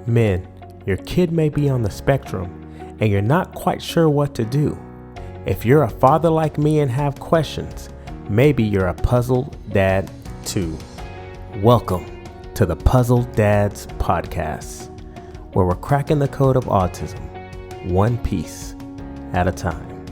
Men, your kid may be on the spectrum and you're not quite sure what to do. If you're a father like me and have questions, maybe you're a puzzled dad too. Welcome to the Puzzled Dads Podcast, where we're cracking the code of autism, one piece at a time.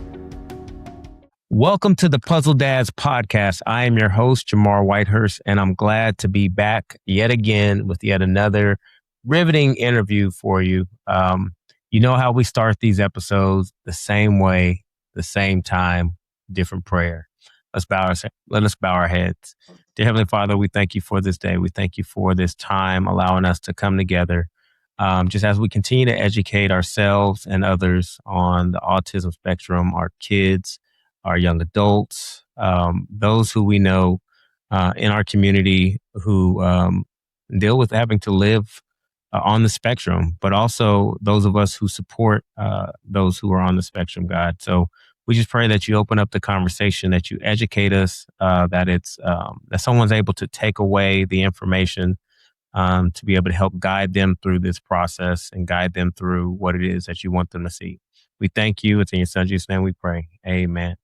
Welcome to the Puzzled Dads Podcast. I am your host, Jamar Whitehurst, and I'm glad to be back yet again with yet another riveting interview for you. You know how we start these episodes the same way, the same time, different prayer. Let us bow our heads. Dear Heavenly Father, we thank you for this day. We thank you for this time, allowing us to come together. Just as we continue to educate ourselves and others on the autism spectrum, our kids, our young adults, those who we know in our community who deal with having to live on the spectrum, but also those of us who support those who are on the spectrum, God. So we just pray that you open up the conversation, that you educate us, that someone's able to take away the information to be able to help guide them through this process and guide them through what it is that you want them to see. We thank you. It's in your son Jesus' name we pray. Amen.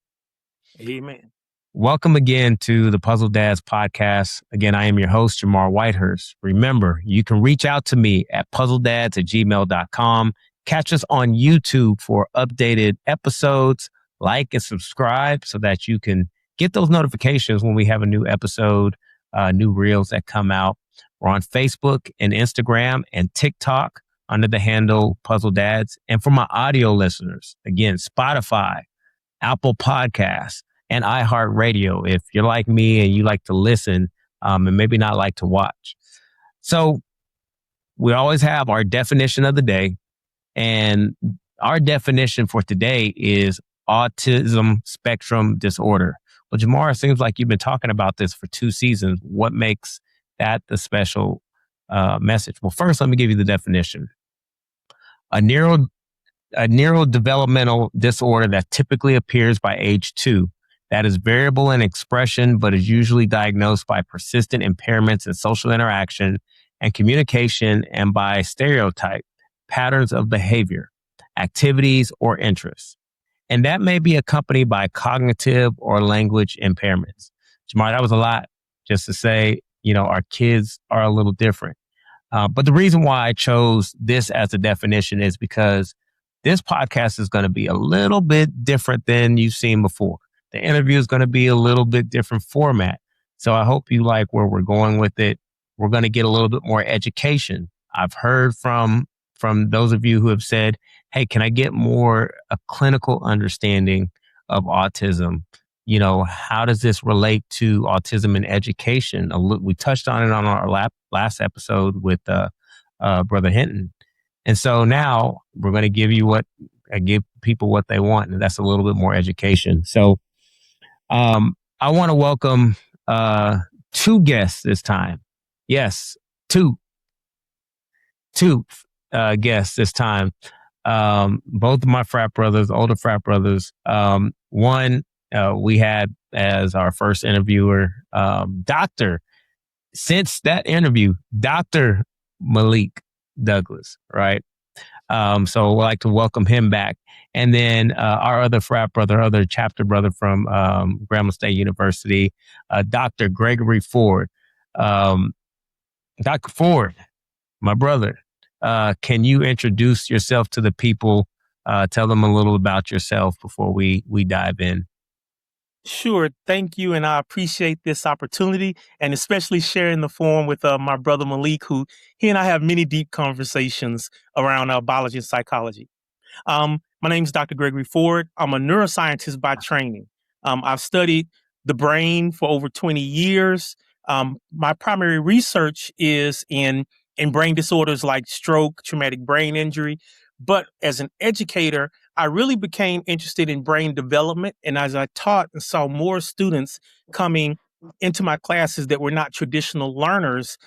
Amen. Welcome again to the Puzzle Dads Podcast. Again, I am your host, Jamar Whitehurst. Remember, you can reach out to me at puzzledads@gmail.com. Catch us on YouTube for updated episodes. Like and subscribe so that you can get those notifications when we have a new episode, new reels that come out. We're on Facebook and Instagram and TikTok under the handle Puzzle Dads. And for my audio listeners, again, Spotify, Apple Podcasts, and iHeartRadio, if you're like me and you like to listen and maybe not like to watch. So we always have our definition of the day. And our definition for today is autism spectrum disorder. Well, Jamar, it seems like you've been talking about this for 2 seasons. What makes that the special message? Well, first, let me give you the definition. A neurodevelopmental disorder that typically appears by age 2, that is variable in expression, but is usually diagnosed by persistent impairments in social interaction and communication and by stereotype, patterns of behavior, activities, or interests. And that may be accompanied by cognitive or language impairments. Jamar, that was a lot just to say, our kids are a little different. But the reason why I chose this as a definition is because this podcast is going to be a little bit different than you've seen before. The interview is going to be a little bit different format. So I hope you like where we're going with it. We're going to get a little bit more education. I've heard from those of you who have said, hey, can I get more a clinical understanding of autism? How does this relate to autism in education? We touched on it on our last episode with Brother Hinton. And so now we're going to give people what they want, and that's a little bit more education. So I want to welcome 2 guests this time. Yes, two guests this time. Both of my frat brothers, older frat brothers. One we had as our first interviewer, Dr. Since that interview, Dr. Malik Douglas, right? So we'd like to welcome him back. And then our other other chapter brother from Grambling State University, Dr. Gregory Ford. Dr. Ford, my brother, can you introduce yourself to the people? Tell them a little about yourself before we dive in. Sure. Thank you. And I appreciate this opportunity and especially sharing the forum with my brother Malik, who he and I have many deep conversations around biology and psychology. My name is Dr. Gregory Ford. I'm a neuroscientist by training. I've studied the brain for over 20 years. My primary research is in brain disorders like stroke, traumatic brain injury. But as an educator, I really became interested in brain development. And as I taught and saw more students coming into my classes that were not traditional learners,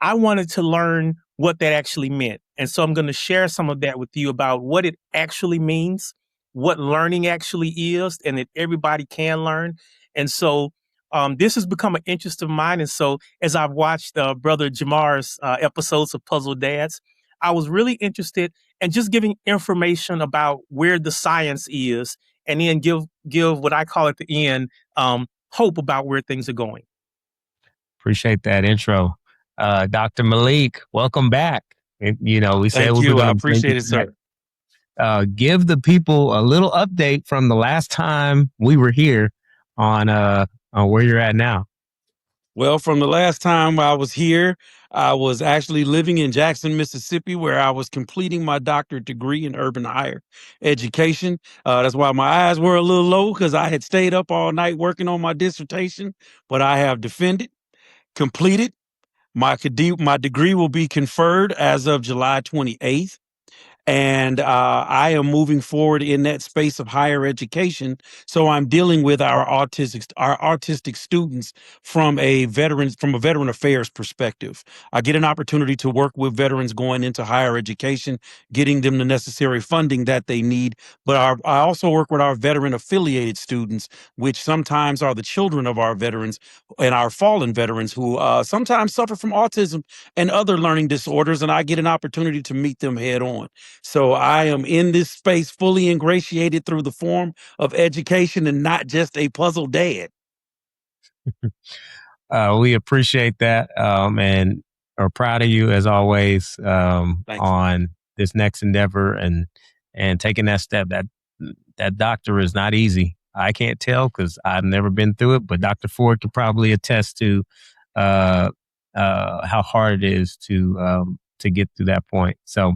I wanted to learn what that actually meant. And so I'm going to share some of that with you about what it actually means, what learning actually is, and that everybody can learn. And so this has become an interest of mine. And so as I've watched Brother Jamar's episodes of Puzzle Dads, I was really interested in just giving information about where the science is, and then give what I call at the end hope about where things are going. Appreciate that intro. Dr. Malik, welcome back. We said Thank we were you. going I to bring you appreciate it, back. sir. Give the people a little update from the last time we were here on where you're at now. Well, from the last time I was here, I was actually living in Jackson, Mississippi, where I was completing my doctorate degree in urban higher education. That's why my eyes were a little low because I had stayed up all night working on my dissertation, but I have defended, completed. My degree will be conferred as of July 28th. And I am moving forward in that space of higher education. So I'm dealing with our autistic students from a veteran affairs perspective. I get an opportunity to work with veterans going into higher education, getting them the necessary funding that they need. But I also work with our veteran affiliated students, which sometimes are the children of our veterans and our fallen veterans who sometimes suffer from autism and other learning disorders. And I get an opportunity to meet them head on. So I am in this space fully ingratiated through the form of education and not just a puzzle dad. We appreciate that, and are proud of you as always, Thank you. on this next endeavor and taking that step. That doctor is not easy. I can't tell because I've never been through it, but Dr. Ford could probably attest to how hard it is to get to that point. So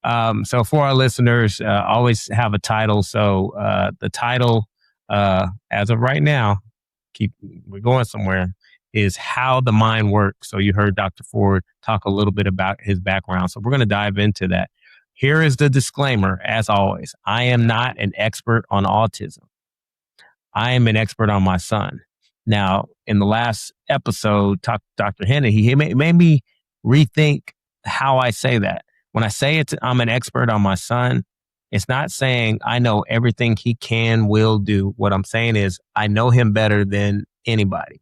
for our listeners, always have a title. So the title, as of right now, we're going somewhere, is How the Mind Works. So you heard Dr. Ford talk a little bit about his background. So we're going to dive into that. Here is the disclaimer, as always. I am not an expert on autism. I am an expert on my son. Now, in the last episode, Dr. Henney, he made me rethink how I say that. When I say I'm an expert on my son, it's not saying I know everything he will do. What I'm saying is I know him better than anybody.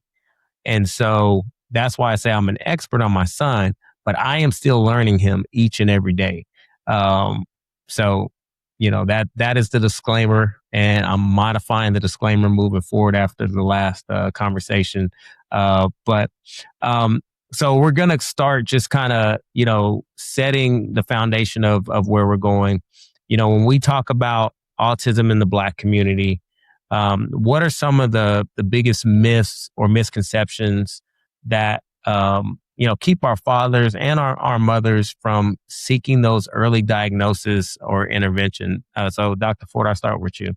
And so that's why I say I'm an expert on my son, but I am still learning him each and every day. So that is the disclaimer, and I'm modifying the disclaimer moving forward after the last conversation. But so we're gonna start just kind of setting the foundation of where we're going. When we talk about autism in the Black community, what are some of the biggest myths or misconceptions that keep our fathers and our mothers from seeking those early diagnosis or intervention? So Dr. Ford, I'll start with you.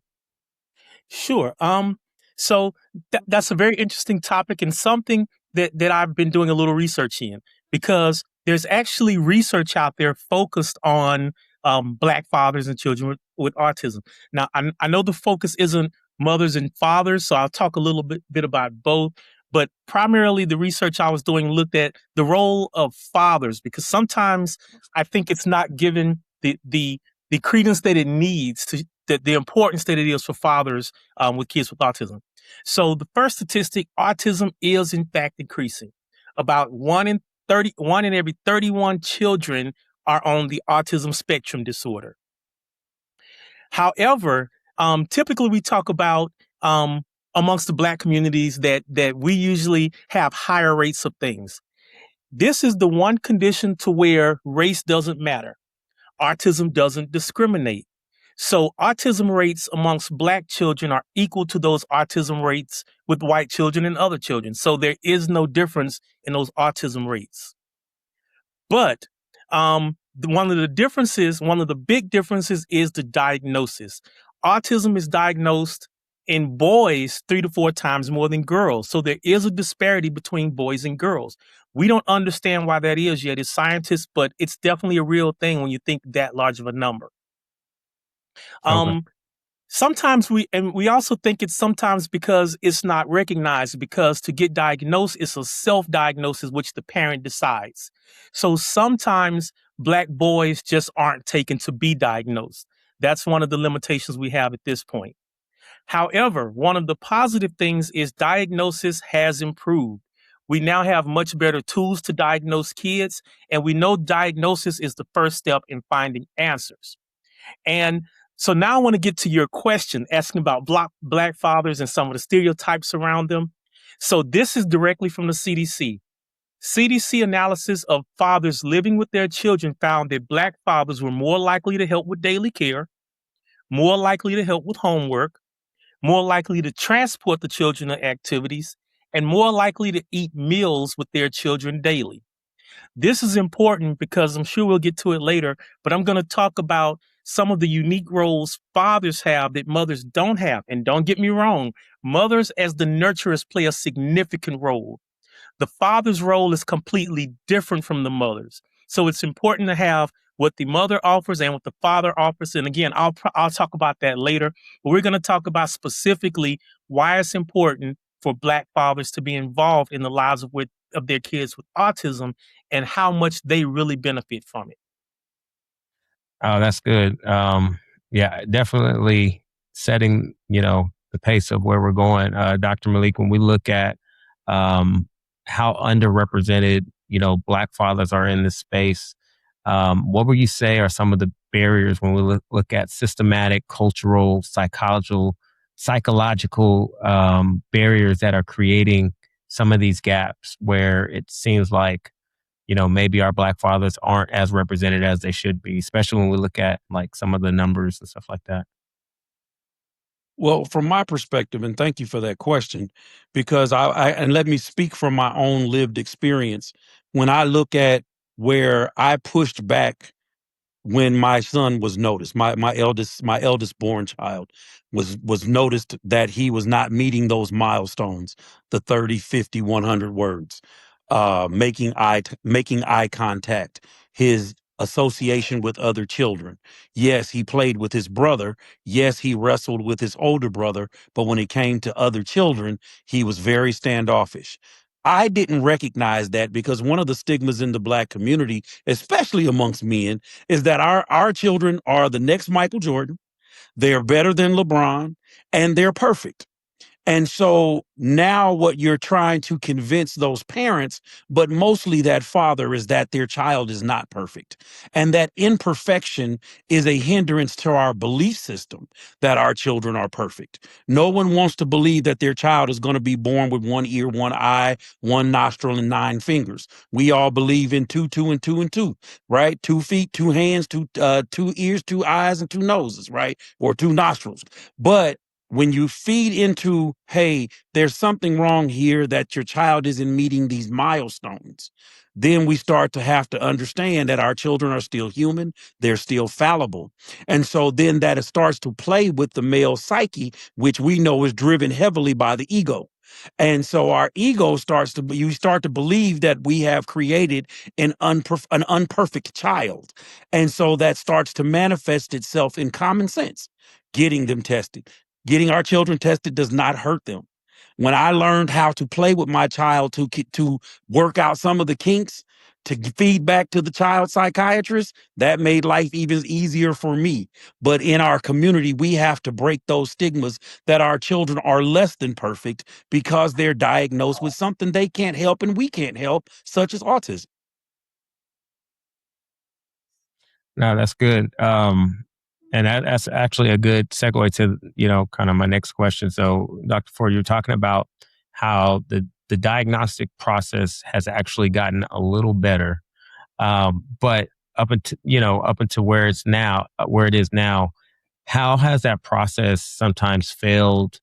Sure. So that's a very interesting topic and something that I've been doing a little research in, because there's actually research out there focused on Black fathers and children with autism. Now, I know the focus isn't mothers and fathers, so I'll talk a little bit about both. But primarily, the research I was doing looked at the role of fathers, because sometimes I think it's not given the credence that it needs to the importance that it is for fathers with kids with autism. So the first statistic, autism is in fact increasing. About 1 in every 31 children are on the autism spectrum disorder. However, typically we talk about amongst the Black communities that we usually have higher rates of things. This is the one condition to where race doesn't matter. Autism doesn't discriminate. So autism rates amongst Black children are equal to those autism rates with white children and other children. So there is no difference in those autism rates. But one of the big differences is the diagnosis. Autism is diagnosed in boys 3 to 4 times more than girls. So there is a disparity between boys and girls. We don't understand why that is yet as scientists, but it's definitely a real thing when you think that large of a number. Okay. Sometimes we also think it's sometimes because it's not recognized, because to get diagnosed, it's a self-diagnosis, which the parent decides. So sometimes Black boys just aren't taken to be diagnosed. That's one of the limitations we have at this point. However, one of the positive things is diagnosis has improved. We now have much better tools to diagnose kids, and we know diagnosis is the first step in finding answers. And so now I want to get to your question, asking about Black fathers and some of the stereotypes around them. So this is directly from the CDC. CDC analysis of fathers living with their children found that Black fathers were more likely to help with daily care, more likely to help with homework, more likely to transport the children to activities, and more likely to eat meals with their children daily. This is important because I'm sure we'll get to it later, but I'm going to talk about some of the unique roles fathers have that mothers don't have. And don't get me wrong, mothers as the nurturers play a significant role. The father's role is completely different from the mother's. So it's important to have what the mother offers and what the father offers. And again, I'll talk about that later, but we're going to talk about specifically why it's important for Black fathers to be involved in the lives of their kids with autism and how much they really benefit from it. Oh, that's good. Yeah, definitely setting, the pace of where we're going. Dr. Malik, when we look at how underrepresented, Black fathers are in this space, what would you say are some of the barriers when we look at systematic, cultural, psychological barriers that are creating some of these gaps where it seems like maybe our Black fathers aren't as represented as they should be, especially when we look at like some of the numbers and stuff like that. Well, from my perspective, and thank you for that question, because and let me speak from my own lived experience. When I look at where I pushed back when my son was noticed, my eldest born child was noticed that he was not meeting those milestones, the 30, 50, 100 words, making eye contact, his association with other children. Yes, he played with his brother. Yes, he wrestled with his older brother, but when it came to other children, he was very standoffish. I didn't recognize that because one of the stigmas in the Black community, especially amongst men, is that our children are the next Michael Jordan. They're better than LeBron, and they're perfect. And so now what you're trying to convince those parents, but mostly that father, is that their child is not perfect. And that imperfection is a hindrance to our belief system that our children are perfect. No one wants to believe that their child is going to be born with one ear, one eye, one nostril, and 9 fingers. We all believe in two, two, and two, and two, right? 2 feet, 2 hands, 2 ears, 2 eyes, and 2 noses, right? Or 2 nostrils. But when you feed into, hey, there's something wrong here that your child isn't meeting these milestones, then we start to have to understand that our children are still human, they're still fallible. And so then that starts to play with the male psyche, which we know is driven heavily by the ego. And so our ego you start to believe that we have created an unperfect child. And so that starts to manifest itself in common sense, getting them tested. Getting our children tested does not hurt them. When I learned how to play with my child to work out some of the kinks, to feed back to the child psychiatrist, that made life even easier for me. But in our community, we have to break those stigmas that our children are less than perfect because they're diagnosed with something they can't help and we can't help, such as autism. No, that's good. And that's actually a good segue to, kind of my next question. So, Dr. Ford, you're talking about how the diagnostic process has actually gotten a little better. But up until where where it is now, how has that process sometimes failed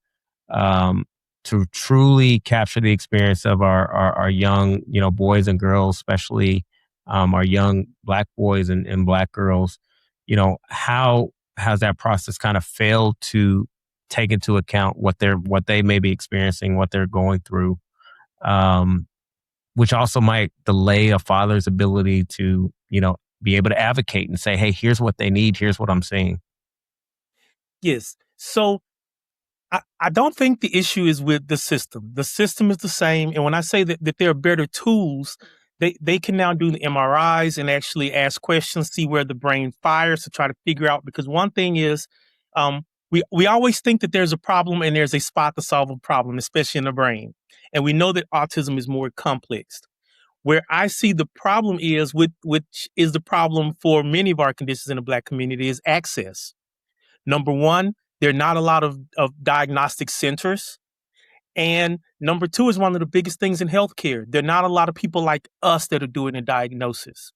to truly capture the experience of our young, boys and girls, especially our young Black boys and Black girls? How has that process kind of failed to take into account what they may be experiencing, what they're going through, which also might delay a father's ability to, be able to advocate and say, hey, here's what they need. Here's what I'm seeing. Yes. So I don't think the issue is with the system. The system is the same. And when I say that there are better tools, they can now do the MRIs and actually ask questions, see where the brain fires to try to figure out. Because one thing is, we always think that there's a problem and there's a spot to solve a problem, especially in the brain. And we know that autism is more complex. Where I see the problem is, which is the problem for many of our conditions in the Black community, is access. Number one, there are not a lot of diagnostic centers. And number two is one of the biggest things in healthcare. There are not a lot of people like us that are doing a diagnosis.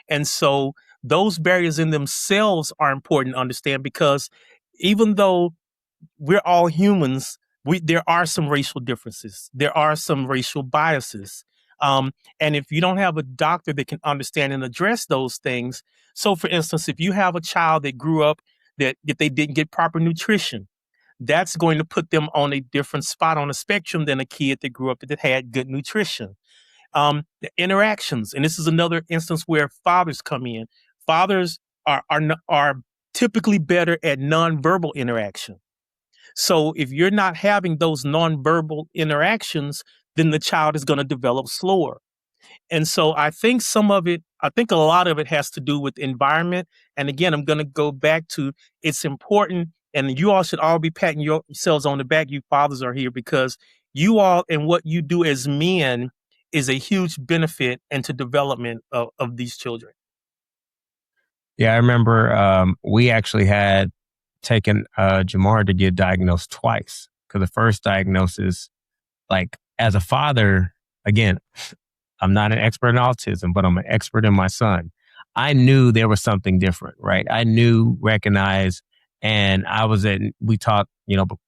And so those barriers in themselves are important to understand, because even though we're all humans, there are some racial differences. There are some racial biases. And if you don't have a doctor that can understand and address those things, so for instance, if you have a child that grew up that if they didn't get proper nutrition, that's going to put them on a different spot on the spectrum than a kid that grew up that had good nutrition. The interactions, and this is another instance where fathers come in. Fathers are typically better at nonverbal interaction. So if you're not having those nonverbal interactions, then the child is going to develop slower. And so I think a lot of it has to do with environment. And again, I'm going to go back to, it's important, and you all should all be patting yourselves on the back. You fathers are here because you all and what you do as men is a huge benefit into development of these children. Yeah, I remember we actually had taken Jamar to get diagnosed twice, because the first diagnosis, like as a father, again, I'm not an expert in autism, but I'm an expert in my son. I knew there was something different, right? I knew, recognize, and we talked,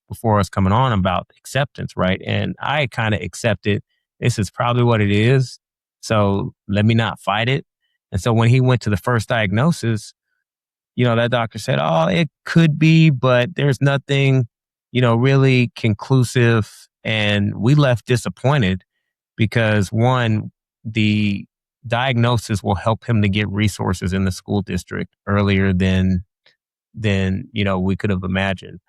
before us coming on about acceptance, right? And I kind of accepted this is probably what it is. So let me not fight it. And so when he went to the first diagnosis, that doctor said, oh, it could be, but there's nothing, really conclusive. And we left disappointed because, one, the diagnosis will help him to get resources in the school district earlier than we could have imagined.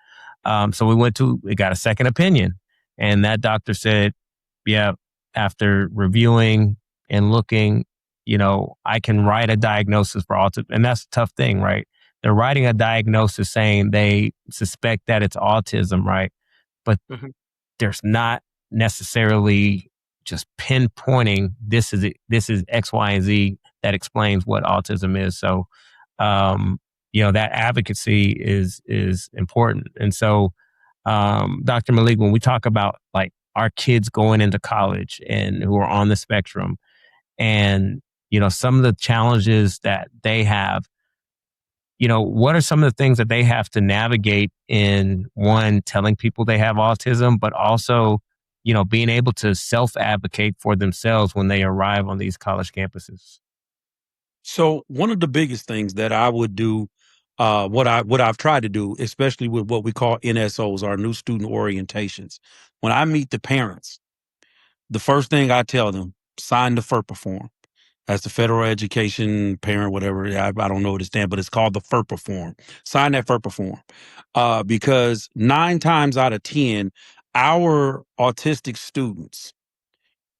So we got a second opinion, and that doctor said, yeah, after reviewing and looking, I can write a diagnosis for autism. And that's a tough thing, right? They're writing a diagnosis saying they suspect that it's autism, right? But there's not necessarily just pinpointing this is X, Y, and Z that explains what autism is. So, that advocacy is important. And so, Dr. Malik, when we talk about like our kids going into college and who are on the spectrum, and some of the challenges that they have, what are some of the things that they have to navigate in, one, telling people they have autism, but also, being able to self-advocate for themselves when they arrive on these college campuses? So one of the biggest things that I would do, what I've tried to do, especially with what we call NSOs, our new student orientations, when I meet the parents, the first thing I tell them, sign the FERPA form. That's the Federal Education Parent, whatever. I don't know what it stands, but it's called the FERPA form. Sign that FERPA form. Because 9 times out of 10, our autistic students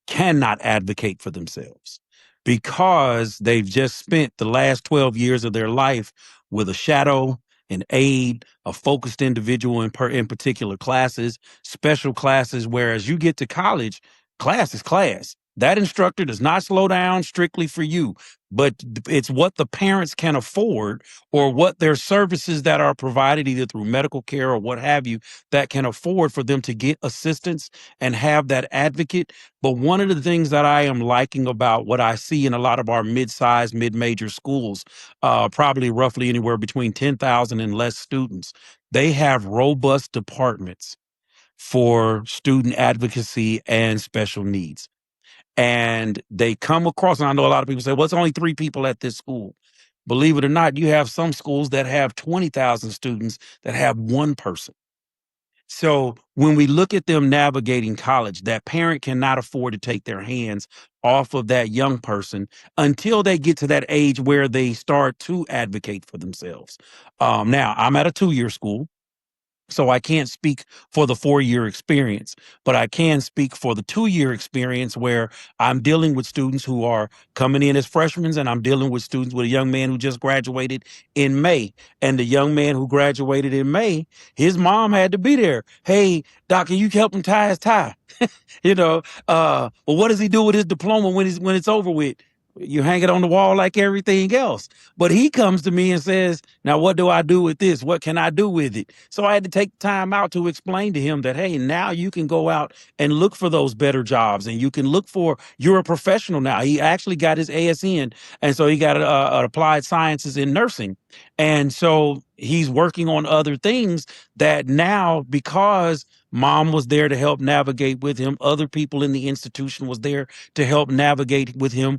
cannot advocate for themselves because they've just spent the last 12 years of their life with a shadow, an aide, a focused individual in particular classes, special classes. Whereas you get to college, class is class. That instructor does not slow down strictly for you, but it's what the parents can afford, or what their services that are provided either through medical care or what have you, that can afford for them to get assistance and have that advocate. But one of the things that I am liking about what I see in a lot of our mid-sized, mid-major schools, probably roughly anywhere between 10,000 and less students, they have robust departments for student advocacy and special needs. And they come across, and I know a lot of people say, well, it's only 3 people at this school. Believe it or not, you have some schools that have 20,000 students that have 1 person. So when we look at them navigating college, that parent cannot afford to take their hands off of that young person until they get to that age where they start to advocate for themselves. Now, I'm at a 2-year school. So I can't speak for the 4-year experience, but I can speak for the 2-year experience where I'm dealing with students who are coming in as freshmen, and I'm dealing with students with a young man who just graduated in May. And the young man who graduated in May, his mom had to be there. Hey, doc, can you help him tie his tie? Well, what does he do with his diploma when it's over with? You hang it on the wall like everything else. But he comes to me and says, now what do I do with this? What can I do with it? So I had to take time out to explain to him that, hey, now you can go out and look for those better jobs, and you can look for, you're a professional now. He actually got his ASN, and so he got applied sciences in nursing. And so he's working on other things that now, because mom was there to help navigate with him, other people in the institution was there to help navigate with him.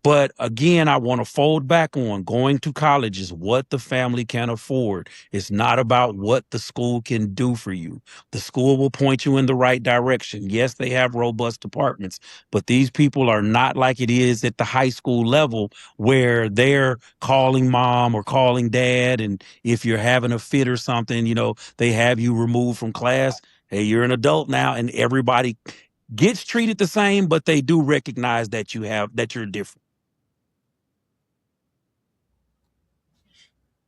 But again, I want to fold back on going to college is what the family can afford. It's not about what the school can do for you. The school will point you in the right direction. Yes, they have robust departments, but these people are not like it is at the high school level where they're calling mom or calling dad. And if you're having a fit or something, they have you removed from class. Hey, you're an adult now, and everybody gets treated the same, but they do recognize that you're different.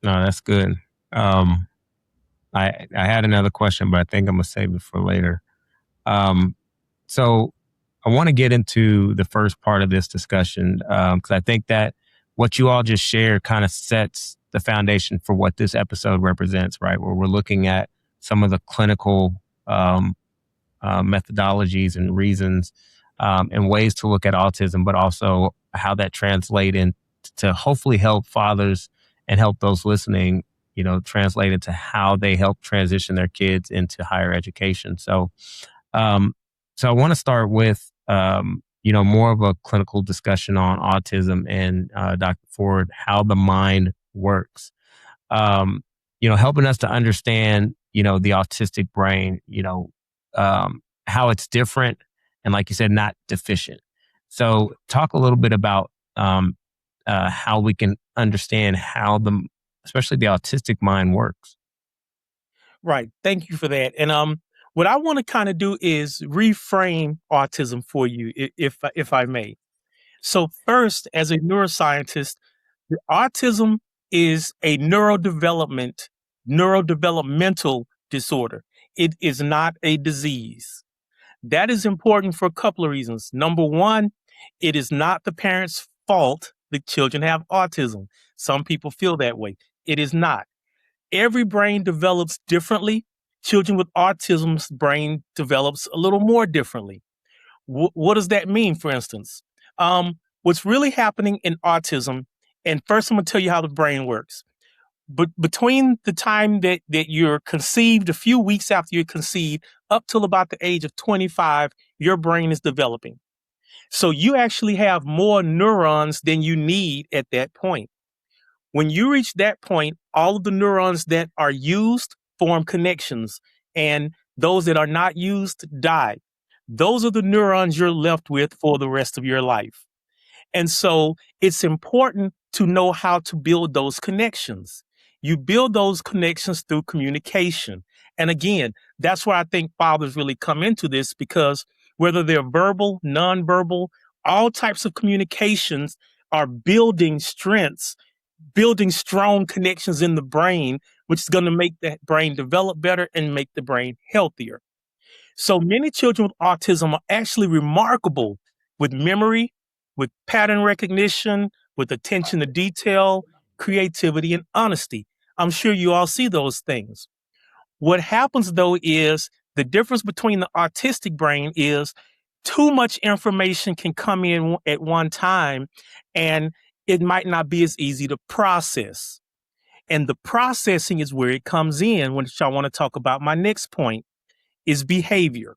No, that's good. I had another question, but I think I'm gonna save it for later. So I want to get into the first part of this discussion because I think that what you all just shared kind of sets the foundation for what this episode represents, right? Where we're looking at some of the clinical methodologies and reasons and ways to look at autism, but also how that translate into hopefully help fathers and help those listening, translate into how they help transition their kids into higher education. So I want to start with, more of a clinical discussion on autism and Dr. Ford, how the mind works. Helping us to understand, the autistic brain, how it's different and, like you said, not deficient. So talk a little bit about how we can understand how especially the autistic mind works. Right. Thank you for that. And what I want to kind of do is reframe autism for you, if I may. So first, as a neuroscientist, autism is a neurodevelopmental disorder. It is not a disease. That is important for a couple of reasons. Number one, it is not the parents' fault that children have autism. Some people feel that way. It is not. Every brain develops differently. Children with autism's brain develops a little more differently. What does that mean, for instance? What's really happening in autism, and first I'm going to tell you how the brain works. But between the time that you're conceived, a few weeks after you're conceived, up till about the age of 25, your brain is developing. So you actually have more neurons than you need at that point. When you reach that point, all of the neurons that are used form connections, and those that are not used die. Those are the neurons you're left with for the rest of your life. And so it's important to know how to build those connections. You build those connections through communication. And again, that's where I think fathers really come into this, because whether they're verbal, nonverbal, all types of communications are building strengths, building strong connections in the brain, which is going to make that brain develop better and make the brain healthier. So many children with autism are actually remarkable with memory, with pattern recognition, with attention to detail, creativity, and honesty. I'm sure you all see those things. What happens, though, is the difference between the autistic brain is too much information can come in at one time, and it might not be as easy to process. And the processing is where it comes in, which I want to talk about. My next point is behavior.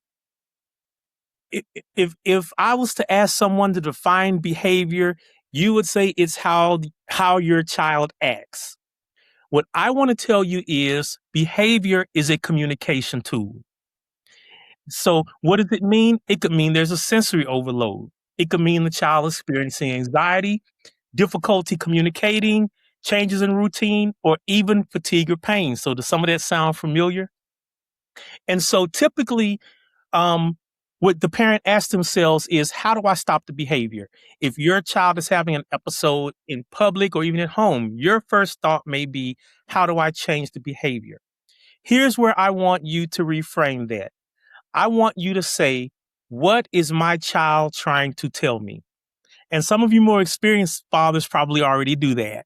If I was to ask someone to define behavior, you would say it's how your child acts. What I want to tell you is behavior is a communication tool. So what does it mean? It could mean there's a sensory overload. It could mean the child is experiencing anxiety, difficulty communicating, changes in routine, or even fatigue or pain. So does some of that sound familiar? And so typically, what the parent asks themselves is, how do I stop the behavior? If your child is having an episode in public or even at home, your first thought may be, how do I change the behavior? Here's where I want you to reframe that. I want you to say, what is my child trying to tell me? And some of you more experienced fathers probably already do that.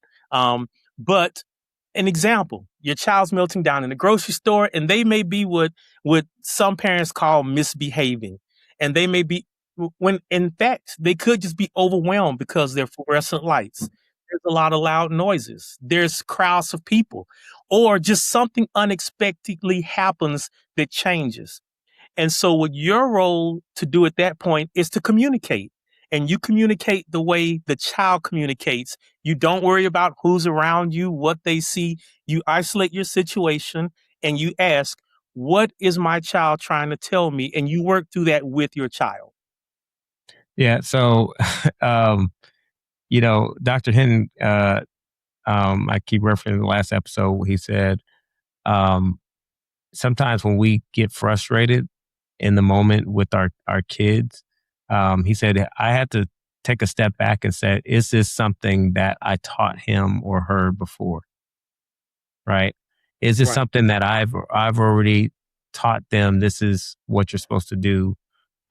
But an example, your child's melting down in the grocery store, and they may be what some parents call misbehaving. And they may be, when in fact, they could just be overwhelmed because they're fluorescent lights. There's a lot of loud noises. There's crowds of people, or just something unexpectedly happens that changes. And so what your role to do at that point is to communicate. And you communicate the way the child communicates. You don't worry about who's around you, what they see. You isolate your situation and you ask, what is my child trying to tell me? And you work through that with your child. Yeah. So, um, Dr. Hinton, I keep referencing the last episode. He said, um, sometimes when we get frustrated in the moment with our kids, he said, I had to take a step back and say, is this something that I taught him or her before? Right? Is this Right. something that I've already taught them? This is what you're supposed to do.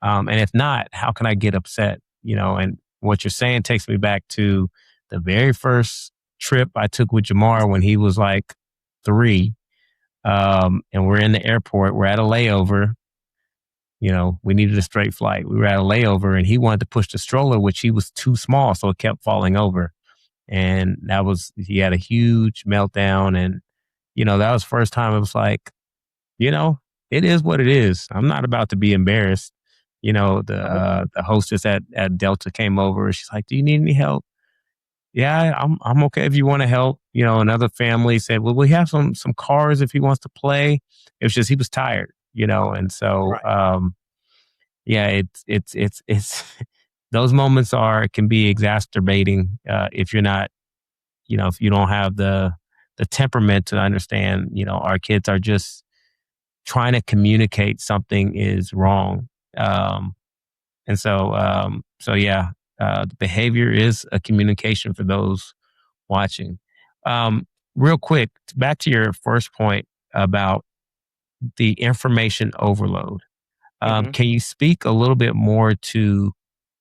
And if not, how can I get upset? And what you're saying takes me back to the very first trip I took with Jamar when he was like 3. And we're in the airport. We're at a layover. We needed a straight flight. We were at a layover and he wanted to push the stroller, which he was too small. So it kept falling over. And he had a huge meltdown. And, that was the first time it was like, it is what it is. I'm not about to be embarrassed. The hostess at Delta came over. She's like, do you need any help? Yeah, I'm okay if you want to help. Another family said, well, we have some cars if he wants to play. It was just, he was tired, and so, Right. yeah, it's those moments can be exacerbating, if you're not, if you don't have the temperament to understand, our kids are just trying to communicate something is wrong. And so yeah, the behavior is a communication for those watching. Real quick, back to your first point about the information overload. Mhm. Can you speak a little bit more to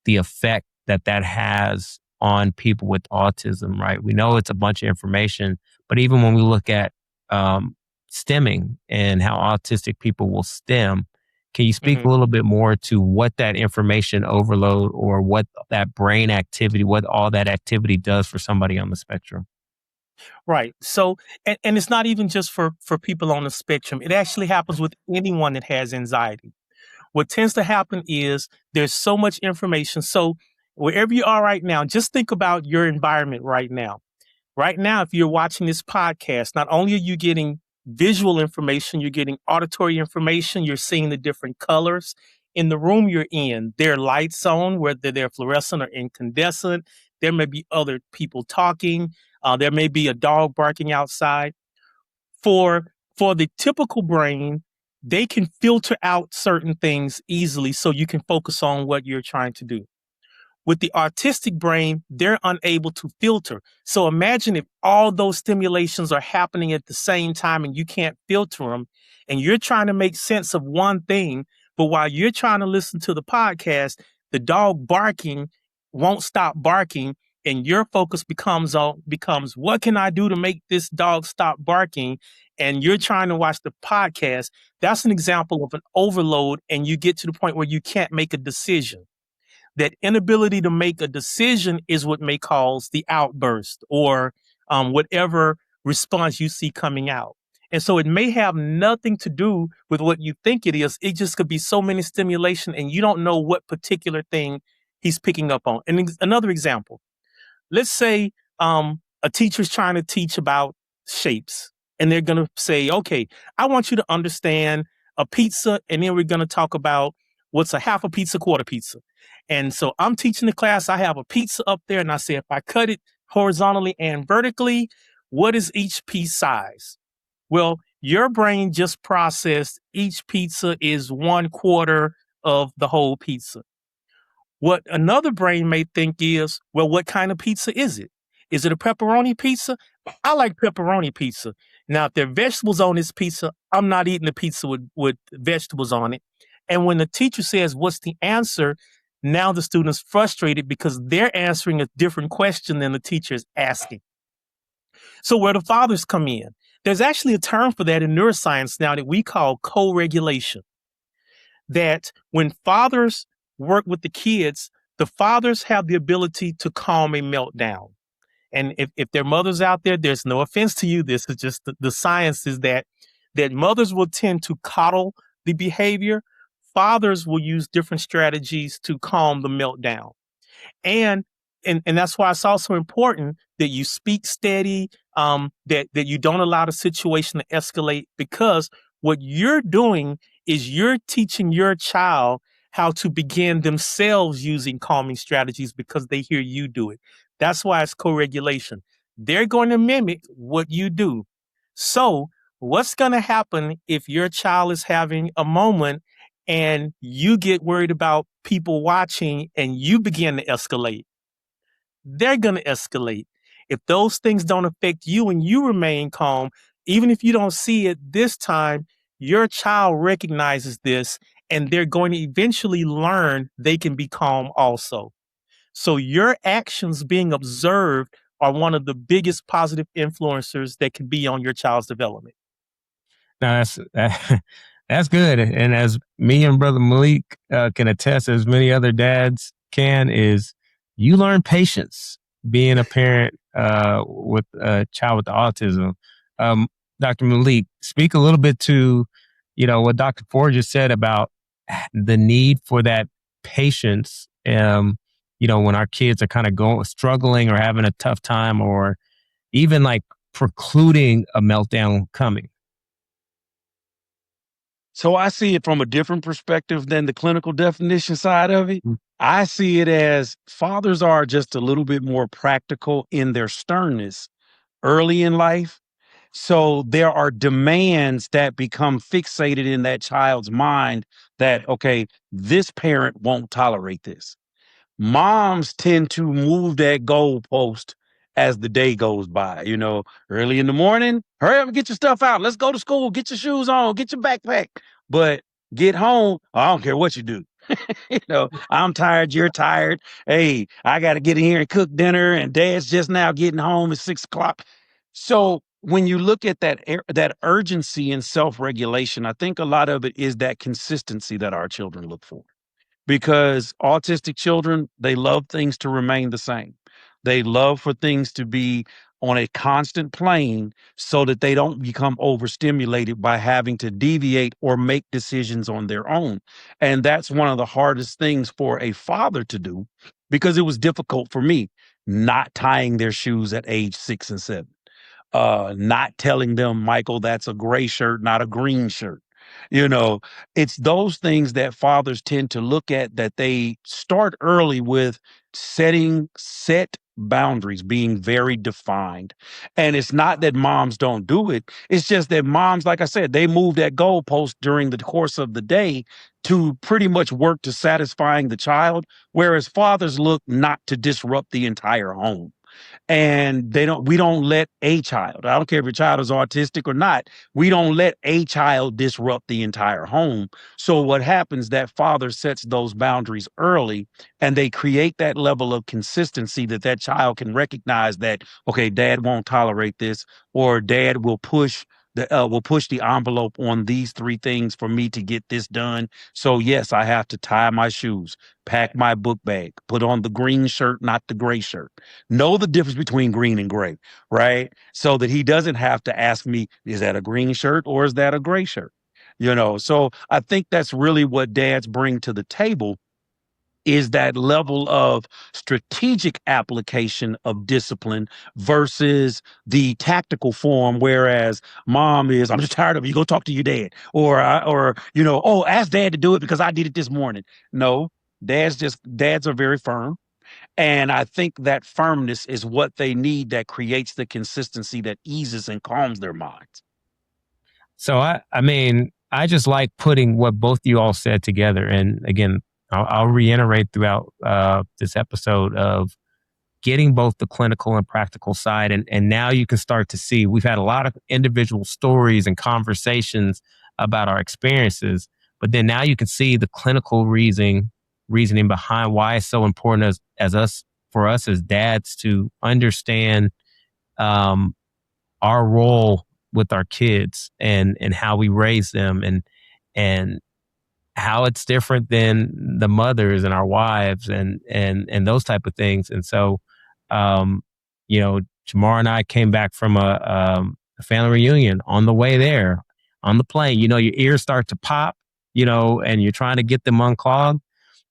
the effect that has on people with autism, right? We know it's a bunch of information, but even when we look at stemming and how autistic people will stem, can you speak a Mhm. little bit more to what that information overload or what that brain activity, what all that activity does for somebody on the spectrum? Right. So, and it's not even just for people on the spectrum. It actually happens with anyone that has anxiety. What tends to happen is there's so much information. So wherever you are right now, just think about your environment right now. Right now, if you're watching this podcast, not only are you getting visual information, you're getting auditory information, you're seeing the different colors in the room you're in. There are lights on, whether they're fluorescent or incandescent. There may be other people talking. There may be a dog barking outside. For for the typical brain, they can filter out certain things easily so you can focus on what you're trying to do. With the artistic brain, they're unable to filter. So imagine if all those stimulations are happening at the same time and you can't filter them, and you're trying to make sense of one thing, but while you're trying to listen to the podcast, the dog barking won't stop barking, and your focus becomes what can I do to make this dog stop barking? And you're trying to watch the podcast. That's an example of an overload, and you get to the point where you can't make a decision. That inability to make a decision is what may cause the outburst or whatever response you see coming out. And so it may have nothing to do with what you think it is. It just could be so many stimulation and you don't know what particular thing he's picking up on. And another example, let's say a teacher's trying to teach about shapes and they're going to say, okay, I want you to understand a pizza. And then we're going to talk about what's a half a pizza, quarter pizza. And so I'm teaching the class. I have a pizza up there and I say, if I cut it horizontally and vertically, what is each piece size? Well, Your brain just processed each pizza is 1/4 of the whole pizza. What another brain may think is, well, what kind of pizza is it? Is it a pepperoni pizza? I like pepperoni pizza. Now, if there are vegetables on this pizza, I'm not eating the pizza with vegetables on it. And when the teacher says, what's the answer? Now the student's frustrated because they're answering a different question than the teacher is asking. So where do fathers come in? There's actually a term for that in neuroscience now that we call co-regulation. That when fathers work with the kids, the fathers have the ability to calm a meltdown. And if there are mothers out there, there's no offense to you. This is just the science is that mothers will tend to coddle the behavior. Fathers will use different strategies to calm the meltdown. And and that's why it's also important that you speak steady, that you don't allow the situation to escalate, because what you're doing is you're teaching your child how to begin themselves using calming strategies because they hear you do it. That's why it's co-regulation. They're going to mimic what you do. So what's going to happen if your child is having a moment and you get worried about people watching and you begin to escalate? They're going to escalate. If those things don't affect you and you remain calm, even if you don't see it this time, your child recognizes this and they're going to eventually learn they can be calm also. So your actions being observed are one of the biggest positive influencers that can be on your child's development. Now that's good. And as me and brother Malik can attest, as many other dads can, is you learn patience being a parent with a child with autism. Um, Dr. Malik, speak a little bit to, what Dr. Ford just said about the need for that patience. When our kids are kind of struggling or having a tough time, or even like precluding a meltdown coming. So I see it from a different perspective than the clinical definition side of it. I see it as fathers are just a little bit more practical in their sternness early in life. So there are demands that become fixated in that child's mind that, okay, this parent won't tolerate this. Moms tend to move that goalpost as the day goes by. Early in the morning, hurry up and get your stuff out. Let's go to school. Get your shoes on. Get your backpack. But get home, I don't care what you do. I'm tired. You're tired. Hey, I got to get in here and cook dinner, and dad's just now getting home at 6 o'clock. So when you look at that urgency and self-regulation, I think a lot of it is that consistency that our children look for, because autistic children, they love things to remain the same. They love for things to be on a constant plane so that they don't become overstimulated by having to deviate or make decisions on their own. And that's one of the hardest things for a father to do, because it was difficult for me not tying their shoes at age 6 and 7, not telling them, Michael, that's a gray shirt, not a green shirt. You know, it's those things that fathers tend to look at, that they start early with set boundaries being very defined. And it's not that moms don't do it. It's just that moms, like I said, they move that goalpost during the course of the day to pretty much work to satisfying the child, whereas fathers look not to disrupt the entire home. And we don't let a child, I don't care if your child is autistic or not, we don't let a child disrupt the entire home. So what happens, that father sets those boundaries early, and they create that level of consistency that child can recognize that, okay, dad won't tolerate this, or dad will push the envelope on these three things for me to get this done. So yes, I have to tie my shoes, pack my book bag, put on the green shirt, not the gray shirt. Know the difference between green and gray, right? So that he doesn't have to ask me, is that a green shirt or is that a gray shirt? So I think that's really what dads bring to the table, is that level of strategic application of discipline versus the tactical form. Whereas mom is, I'm just tired of it. You go talk to your dad, or ask dad to do it because I did it this morning. No, dads are very firm. And I think that firmness is what they need, that creates the consistency that eases and calms their minds. So I mean, I just like putting what both you all said together. And again, I'll reiterate throughout this episode of getting both the clinical and practical side. And now you can start to see we've had a lot of individual stories and conversations about our experiences, but then now you can see the clinical reasoning behind why it's so important as us for us as dads to understand um, our role with our kids and how we raise them and how it's different than the mothers and our wives and those type of things. And so, um, Jamar and I came back from a family reunion. On the way there, on the plane, your ears start to pop, and you're trying to get them unclogged.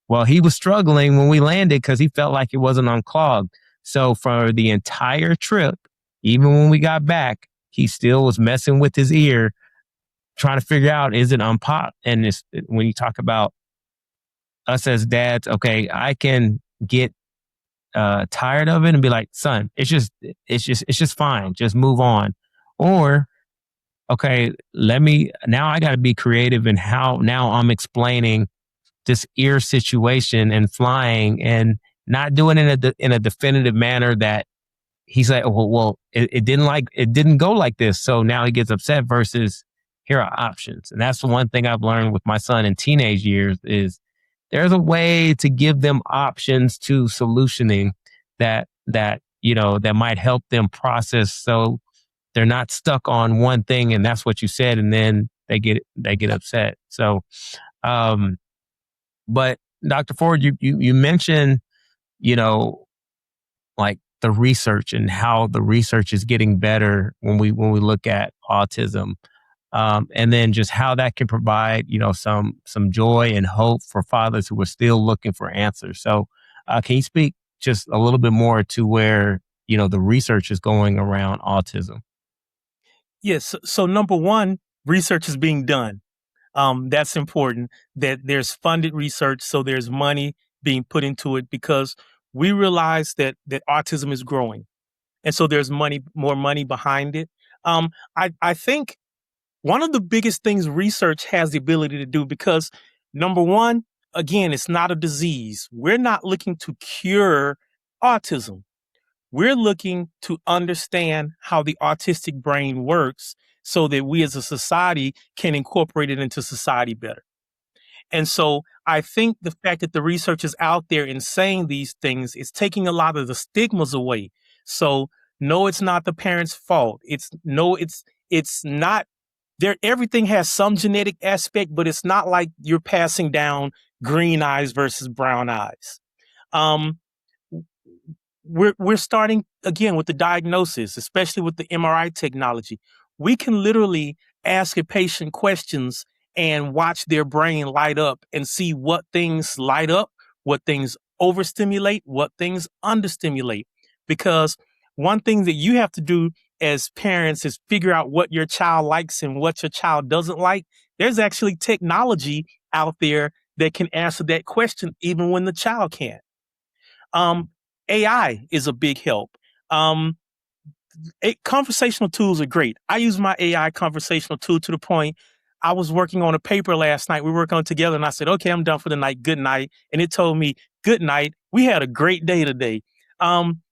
Well, he was struggling when we landed because he felt like it wasn't unclogged. So for the entire trip, even when we got back, he still was messing with his ear, trying to figure out, is it unpopped? And when you talk about us as dads, okay, I can get tired of it and be like, son, it's just fine. Just move on. Or, okay, now I got to be creative in how now I'm explaining this ear situation and flying and not doing it in a definitive manner that he's like, well, it didn't go like this. So now he gets upset versus here are options. And that's the one thing I've learned with my son in teenage years is there's a way to give them options to solutioning that might help them process so they're not stuck on one thing and that's what you said and then they get upset. So but Dr. Ford, you mentioned, you know, like the research and how the research is getting better when we look at autism, and then just how that can provide, some joy and hope for fathers who are still looking for answers. So, can you speak just a little bit more to where the research is going around autism? Yes. So number one, research is being done. That's important that there's funded research. So there's money being put into it because we realize that autism is growing. And so there's more money behind it. I think one of the biggest things research has the ability to do because number one, again, it's not a disease. We're not looking to cure autism. We're looking to understand how the autistic brain works so that we as a society can incorporate it into society better. And so I think the fact that the research is out there and saying these things is taking a lot of the stigmas away. So no, it's not the parents' fault. It's not there. Everything has some genetic aspect, but it's not like you're passing down green eyes versus brown eyes. Um, we're starting again with the diagnosis, especially with the MRI technology. We can literally ask a patient questions and watch their brain light up and see what things light up, what things overstimulate, what things understimulate. Because one thing that you have to do as parents is figure out what your child likes and what your child doesn't like. There's actually technology out there that can answer that question even when the child can't. Um, AI is a big help. Um, Conversational tools are great. I use my AI conversational tool to the point I was working on a paper last night. We were working on it together and I said, okay, I'm done for the night. Good night. And it told me, good night. We had a great day today.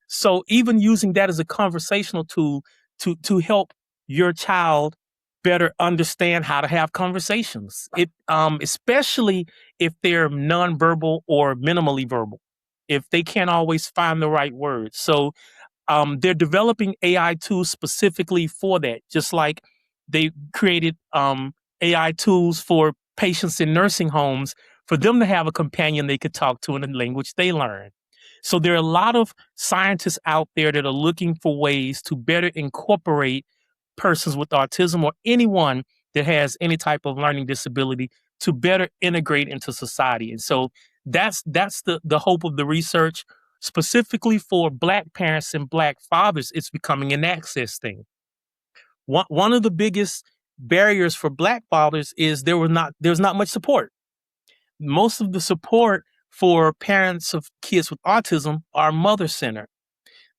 So even using that as a conversational tool to help your child better understand how to have conversations. Especially if they're nonverbal or minimally verbal, if they can't always find the right words. So they're developing AI tools specifically for that, just like they created AI tools for patients in nursing homes for them to have a companion they could talk to in a language they learn. So there are a lot of scientists out there that are looking for ways to better incorporate persons with autism or anyone that has any type of learning disability to better integrate into society. And so that's the hope of the research. Specifically for Black parents and Black fathers, it's becoming an access thing. One of the biggest barriers for Black fathers is there's not much support. Most of the support for parents of kids with autism are mother centered.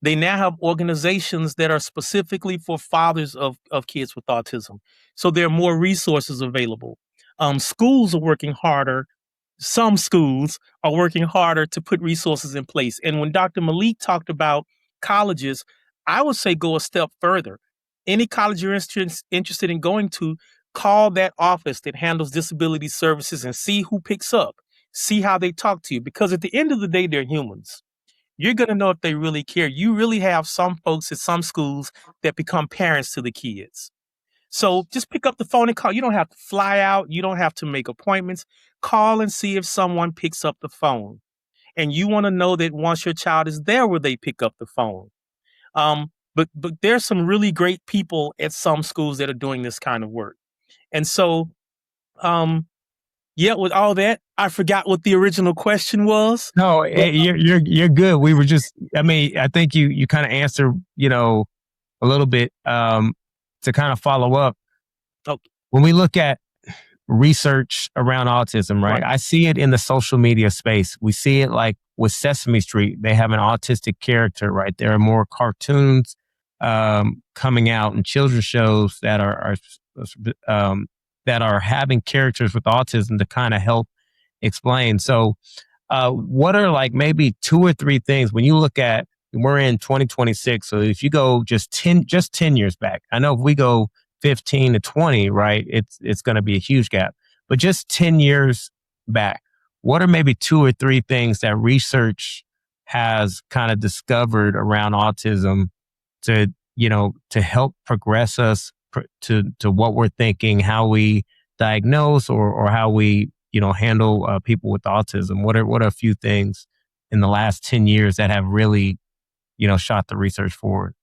They now have organizations that are specifically for fathers of kids with autism. So there are more resources available. Schools are working harder. Some schools are working harder to put resources in place. And when Dr. Malik talked about colleges, I would say go a step further. Any college you're interested in going to, call that office that handles disability services and see who picks up, see how they talk to you. Because at the end of the day, they're humans. You're going to know if they really care. You really have some folks at some schools that become parents to the kids. So just pick up the phone and call. You don't have to fly out. You don't have to make appointments. Call and see if someone picks up the phone. And you want to know that once your child is there, will they pick up the phone? But there's some really great people at some schools that are doing this kind of work. And so, yeah, with all that, I forgot what the original question was. No, you're good. We were just, I mean, I think you kind of answered, a little bit to kind of follow up. Okay. When we look at research around autism, right? I see it in the social media space. We see it like with Sesame Street. They have an autistic character, right? There are more cartoons coming out and children's shows that are having characters with autism to kind of help explain. So what are like maybe 2 or 3 things when you look at, we're in 2026. So if you go just 10 years back, I know if we go 15 to 20, right, it's going to be a huge gap, but just 10 years back, what are maybe 2 or 3 things that research has kind of discovered around autism to help progress us to what we're thinking, how we diagnose or how we handle people with autism? What are a few things in the last 10 years that have really shot the research forward?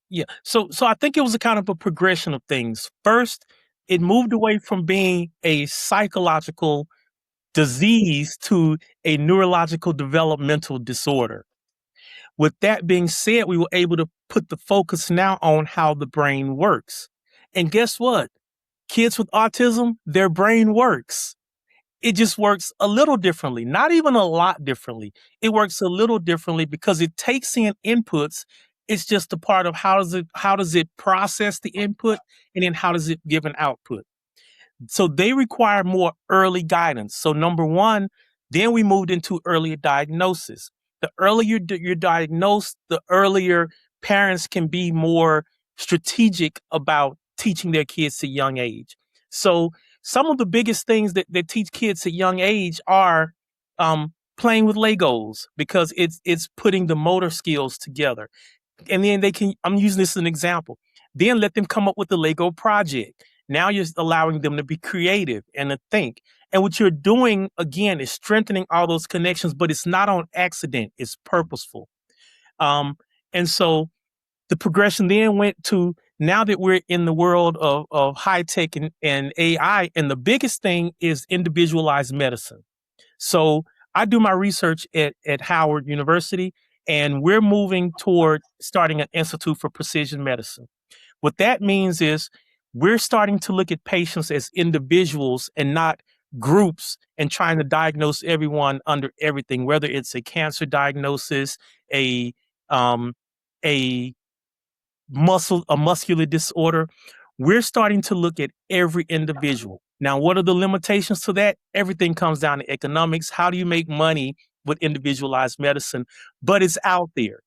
Yeah. So I think it was a kind of a progression of things. First, it moved away from being a psychological disease to a neurological developmental disorder. With that being said, we were able to put the focus now on how the brain works. And guess what? Kids with autism, their brain works. It just works a little differently, not even a lot differently. It works a little differently because it takes in inputs. It's just a part of how does it process the input, and then how does it give an output. So they require more early guidance. So number one, then we moved into earlier diagnosis. The earlier you're diagnosed, the earlier parents can be more strategic about teaching their kids at a young age. So some of the biggest things that teach kids at a young age are playing with Legos, because it's putting the motor skills together. And then I'm using this as an example. Then let them come up with the Lego project. Now you're allowing them to be creative and to think. And what you're doing, again, is strengthening all those connections, but it's not on accident. It's purposeful. And so the progression then went to, now that we're in the world of high tech and AI, and the biggest thing is individualized medicine. So I do my research at Howard University, and we're moving toward starting an Institute for Precision Medicine. What that means is we're starting to look at patients as individuals and not groups, and trying to diagnose everyone under everything, whether it's a cancer diagnosis, a muscular disorder. We're starting to look at every individual. Now, what are the limitations to that? Everything comes down to economics. How do you make money with individualized medicine? But it's out there.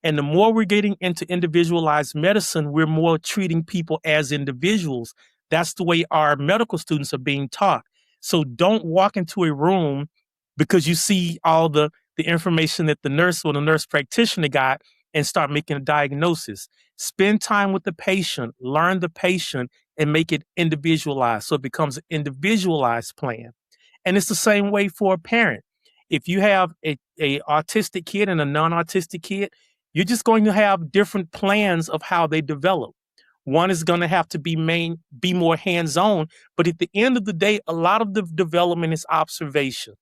And the more we're getting into individualized medicine, we're more treating people as individuals. That's the way our medical students are being taught. So don't walk into a room because you see all the information that the nurse or the nurse practitioner got and start making a diagnosis. Spend time with the patient, learn the patient, and make it individualized. So it becomes an individualized plan. And it's the same way for a parent. If you have a autistic kid and a non-autistic kid, you're just going to have different plans of how they develop. One is going to have to be more hands-on, but at the end of the day, a lot of the development is observation.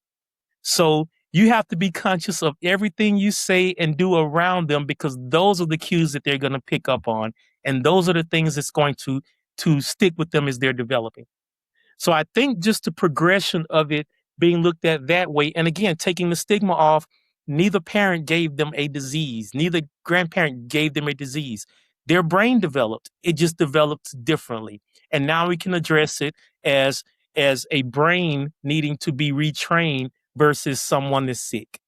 So you have to be conscious of everything you say and do around them, because those are the cues that they're going to pick up on, and those are the things that's going to stick with them as they're developing. So I think just the progression of it being looked at that way, and again, taking the stigma off, neither parent gave them a disease, neither grandparent gave them a disease. Their brain developed, it just developed differently. And now we can address it as a brain needing to be retrained versus someone that's sick.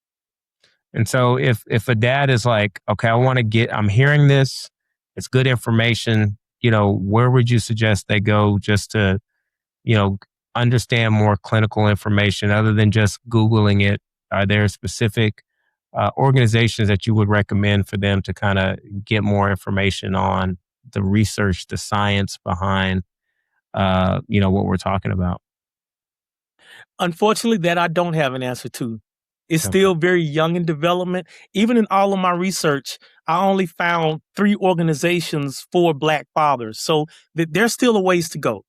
And so if a dad is like, okay, I'm hearing this, it's good information, where would you suggest they go just to, understand more clinical information other than just Googling it? Are there specific organizations that you would recommend for them to kind of get more information on the research, the science behind, what we're talking about? Unfortunately, that I don't have an answer to. It's Okay. still very young in development. Even in all of my research, I only found 3 organizations for Black fathers. So there's still a ways to go.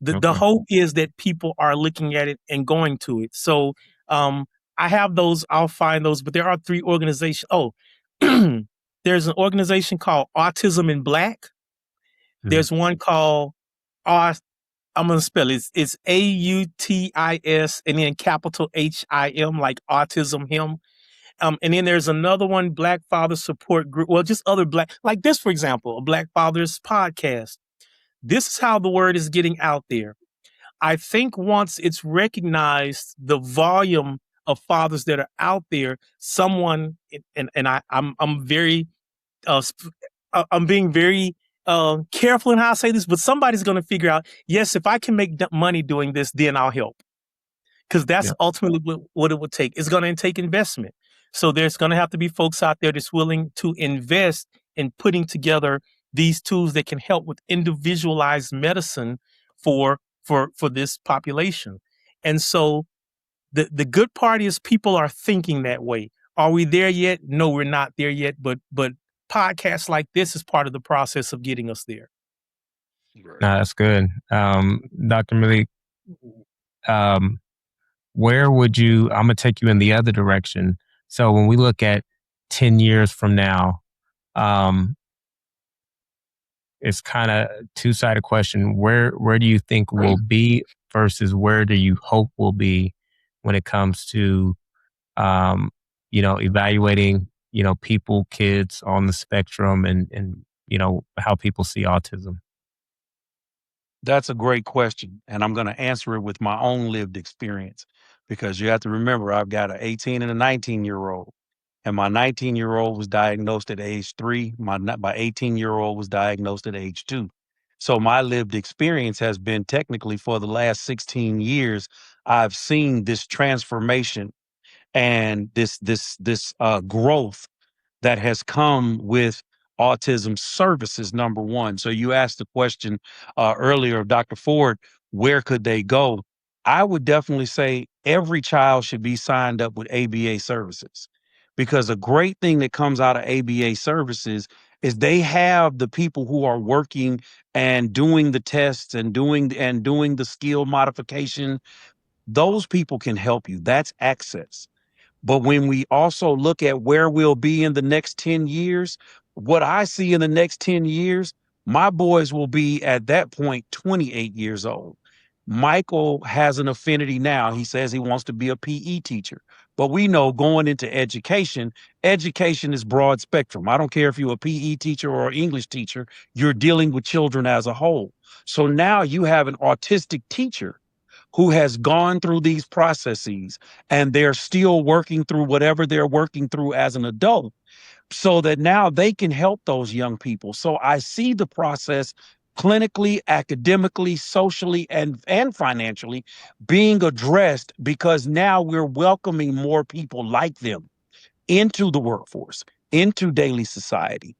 The Okay. hope is that people are looking at it and going to it. So I have those, I'll find those, but there are 3 organizations. Oh, there's an organization called Autism in Black. Mhm. There's one called I'm going to spell it. It's AUTIS and then capital HIM, like autism him. And then there's another one, Black Father Support Group. Well, just other Black, like this, for example, a Black Fathers podcast. This is how the word is getting out there. I think once it's recognized the volume of fathers that are out there, someone, I'm very I'm being very careful in how I say this, but somebody's going to figure out, yes, if I can make money doing this, then I'll help. Because that's Yeah. ultimately what it would take. It's going to take investment. So there's going to have to be folks out there that's willing to invest in putting together these tools that can help with individualized medicine for this population. And so the good part is people are thinking that way. Are we there yet? No, we're not there yet. But podcasts like this is part of the process of getting us there. No, that's good. Dr. Malik, where would I'm going to take you in the other direction. So when we look at 10 years from now, it's kind of two-sided question. Where do you think we'll be versus where do you hope we'll be when it comes to, evaluating, people, kids on the spectrum and how people see autism? That's a great question. And I'm going to answer it with my own lived experience because you have to remember, I've got an 18 and a 19-year-old. And my 19-year-old was diagnosed at age 3. My 18-year-old was diagnosed at age 2. So my lived experience has been technically for the last 16 years, I've seen this transformation and this growth that has come with autism services, number one. So you asked the question earlier of Dr. Ford, where could they go? I would definitely say every child should be signed up with ABA services because a great thing that comes out of ABA services is they have the people who are working and doing the tests and doing the skill modification. Those people can help you. That's access. But when we also look at where we'll be in the next 10 years, what I see in the next 10 years, my boys will be at that point 28 years old. Michael has an affinity now. He says he wants to be a PE teacher. But we know going into education, education is broad spectrum. I don't care if you're a PE teacher or an English teacher, you're dealing with children as a whole. So now you have an autistic teacher who has gone through these processes and they're still working through whatever they're working through as an adult so that now they can help those young people. So I see the process clinically, academically, socially, and financially being addressed because now we're welcoming more people like them into the workforce, into daily society,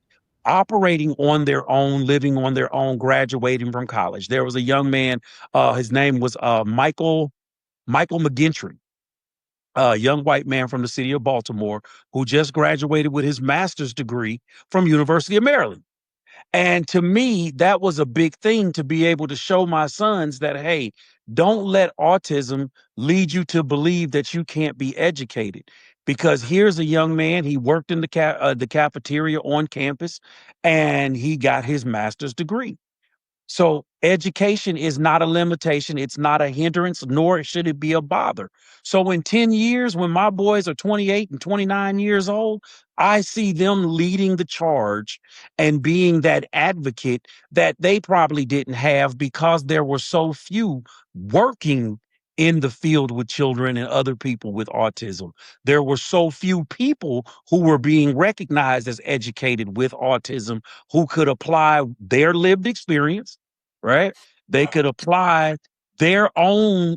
operating on their own, living on their own, graduating from college. There was a young man, his name was Michael McGinty, a young white man from the city of Baltimore who just graduated with his master's degree from University of Maryland. And to me, that was a big thing to be able to show my sons that, hey, don't let autism lead you to believe that you can't be educated. Because here's a young man, he worked in the cafeteria on campus and he got his master's degree. So education is not a limitation. It's not a hindrance, nor should it be a bother. So in 10 years, when my boys are 28 and 29 years old, I see them leading the charge and being that advocate that they probably didn't have because there were so few working in the field with children and other people with autism. There were so few people who were being recognized as educated with autism who could apply their lived experience, right? They could apply their own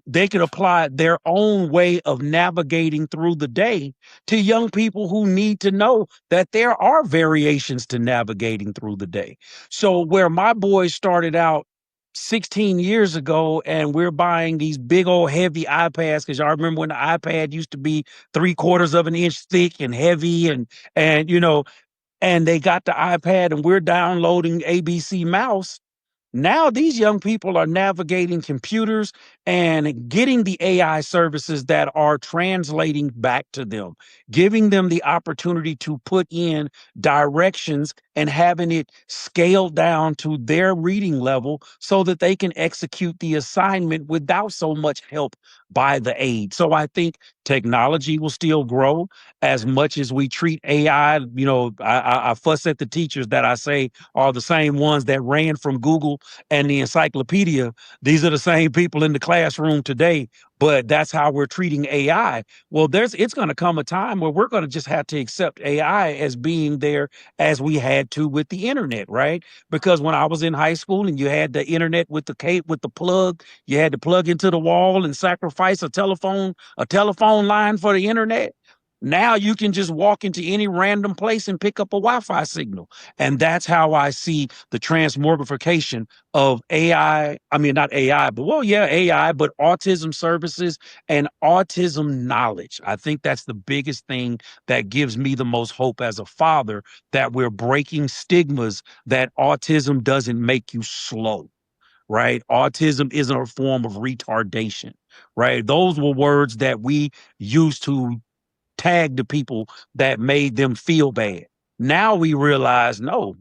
way of navigating through the day to young people who need to know that there are variations to navigating through the day. So where my boys started out 16 years ago and we're buying these big old heavy iPads, because y'all remember when the iPad used to be 3/4 of an inch thick and heavy, and and they got the iPad and we're downloading ABC Mouse. Now these young people are navigating computers and getting the AI services that are translating back to them, giving them the opportunity to put in directions and having it scaled down to their reading level so that they can execute the assignment without so much help by the aid. So I think technology will still grow as much as we treat AI. I fuss at the teachers that I say are the same ones that ran from Google and the encyclopedia. These are the same people in the classroom today, but that's how we're treating AI. Well, it's going to come a time where we're going to just have to accept AI as being there as we had to with the internet, right? Because when I was in high school and you had the internet with the plug, you had to plug into the wall and sacrifice a telephone line for the internet. Now you can just walk into any random place and pick up a Wi-Fi signal. And that's how I see the transmogrification of AI. I mean, not AI, but well, yeah, AI, but autism services and autism knowledge. I think that's the biggest thing that gives me the most hope as a father, that we're breaking stigmas that autism doesn't make you slow. Right? Autism isn't a form of retardation, right? Those were words that we used to tag the people that made them feel bad. Now we realize, no,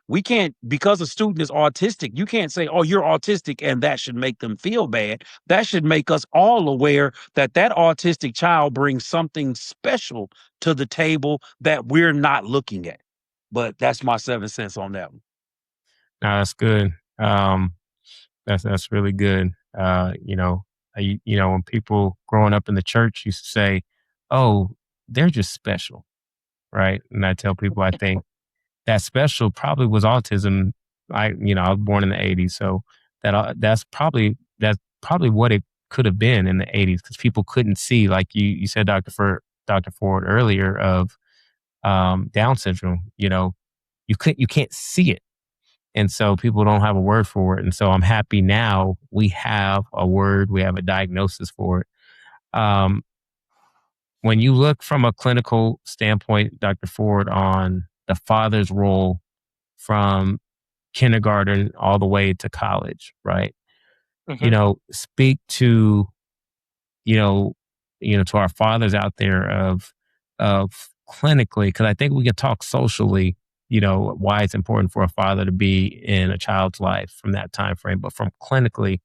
we can't, because a student is autistic, you can't say, oh, you're autistic and that should make them feel bad. That should make us all aware that that autistic child brings something special to the table that we're not looking at. But that's my 7 cents on that one. No, that's good. That's really good. When people growing up in the church used to say, "Oh, they're just special," right? And I tell people, I think that special probably was autism. I was born in the '80s, so that's probably what it could have been in the '80s, because people couldn't see, like you said, Dr. Ford earlier, of Down syndrome. You can't see it. And so people don't have a word for it. And so I'm happy now we have a word, we have a diagnosis for it. Um, when you look from a clinical standpoint, Dr. Ford, on the father's role from kindergarten all the way to college, right? Mhm. Speak to, you know, to our fathers out there of clinically, because I think we can talk socially, why it's important for a father to be in a child's life from that time frame. But from clinically,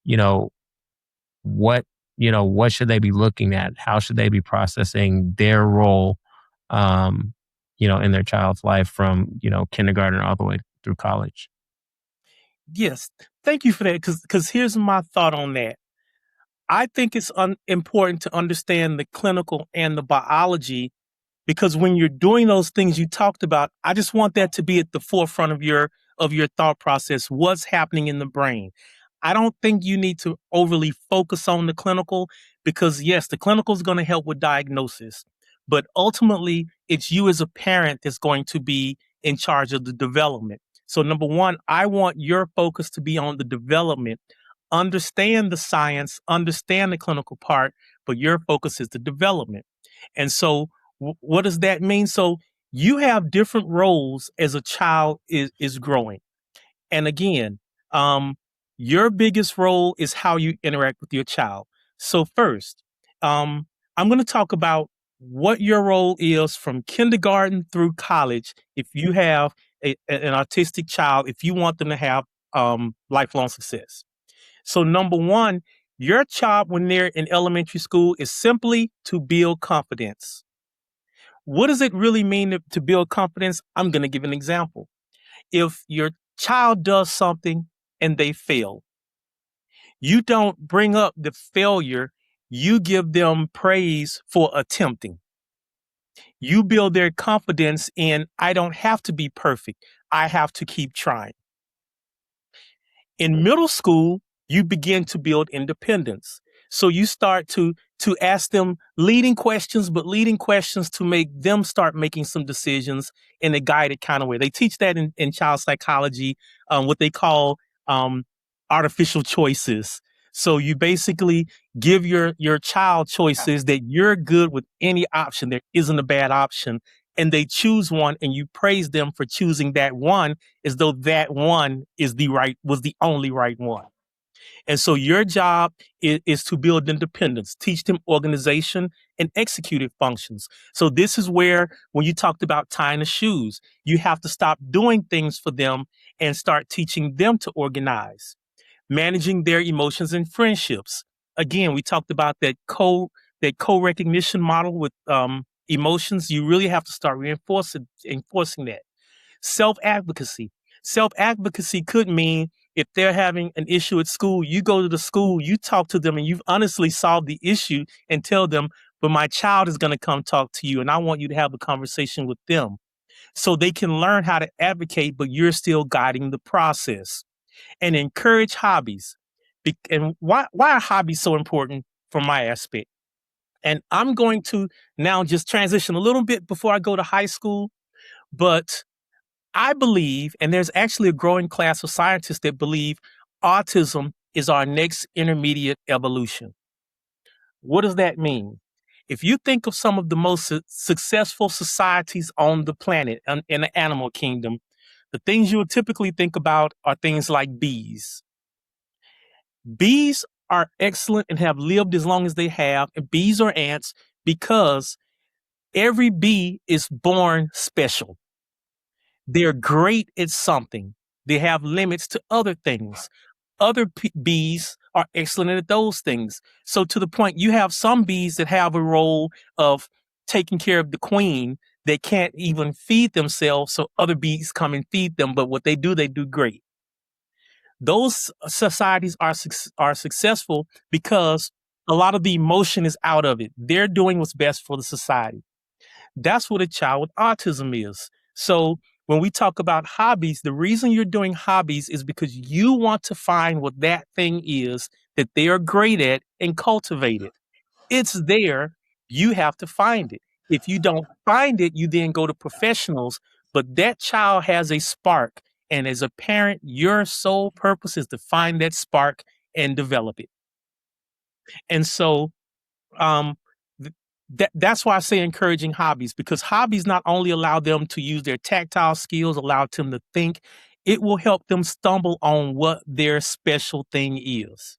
you know, what what should they be looking at? How should they be processing their role, in their child's life from kindergarten all the way through college? Yes. Thank you for that. Because here's my thought on that. I think it's important to understand the clinical and the biology, because when you're doing those things you talked about, I just want that to be at the forefront of your thought process. What's happening in the brain? I don't think you need to overly focus on the clinical, because yes, the clinical is going to help with diagnosis, but ultimately it's you as a parent that's going to be in charge of the development. So number one, I want your focus to be on the development. Understand the science, understand the clinical part, but your focus is the development. And so what does that mean? So you have different roles as a child is growing. And again, um, your biggest role is how you interact with your child. So first, I'm going to talk about what your role is from kindergarten through college. If you have an autistic child, if you want them to have lifelong success. So number one, your job when they're in elementary school is simply to build confidence. What does it really mean to build confidence? I'm going to give an example. If your child does something and they fail, you don't bring up the failure, you give them praise for attempting. You build their confidence in, I don't have to be perfect. I have to keep trying. In middle school, you begin to build independence. So you start to ask them leading questions, but leading questions to make them start making some decisions in a guided kind of way. They teach that in child psychology, what they call artificial choices. So you basically give your child choices that you're good with any option. There isn't a bad option. And they choose one and you praise them for choosing that one as though that one was the only right one. And so your job is to build independence, teach them organization and executive functions. So this is where, when you talked about tying the shoes, you have to stop doing things for them and start teaching them to organize, managing their emotions and friendships. Again, we talked about that co-recognition model with emotions. You really have to start enforcing that. Self-advocacy. Self-advocacy could mean if they're having an issue at school, you go to the school, you talk to them, and you've honestly solved the issue and tell them, but my child is going to come talk to you, and I want you to have a conversation with them so they can learn how to advocate, but you're still guiding the process. And encourage hobbies. And why are hobbies so important from my aspect? And I'm going to now just transition a little bit before I go to high school, but I believe, and there's actually a growing class of scientists that believe autism is our next intermediate evolution. What does that mean? If you think of some of the most successful societies on the planet in the animal kingdom, the things you would typically think about are things like bees. Bees are excellent and have lived as long as they have, and bees are ants because every bee is born special. They're great at something. They have limits to other things. Other bees are excellent at those things. So to the point, you have some bees that have a role of taking care of the queen. They can't even feed themselves, so other bees come and feed them. But what they do great. Those societies are successful because a lot of the emotion is out of it. They're doing what's best for the society. That's what a child with autism is. So when we talk about hobbies, the reason you're doing hobbies is because you want to find what that thing is that they are great at and cultivate it. It's there. You have to find it. If you don't find it, you then go to professionals, but that child has a spark. And as a parent, your sole purpose is to find that spark and develop it. And so um, that's why I say encouraging hobbies, because hobbies not only allow them to use their tactile skills, allow them to think, it will help them stumble on what their special thing is.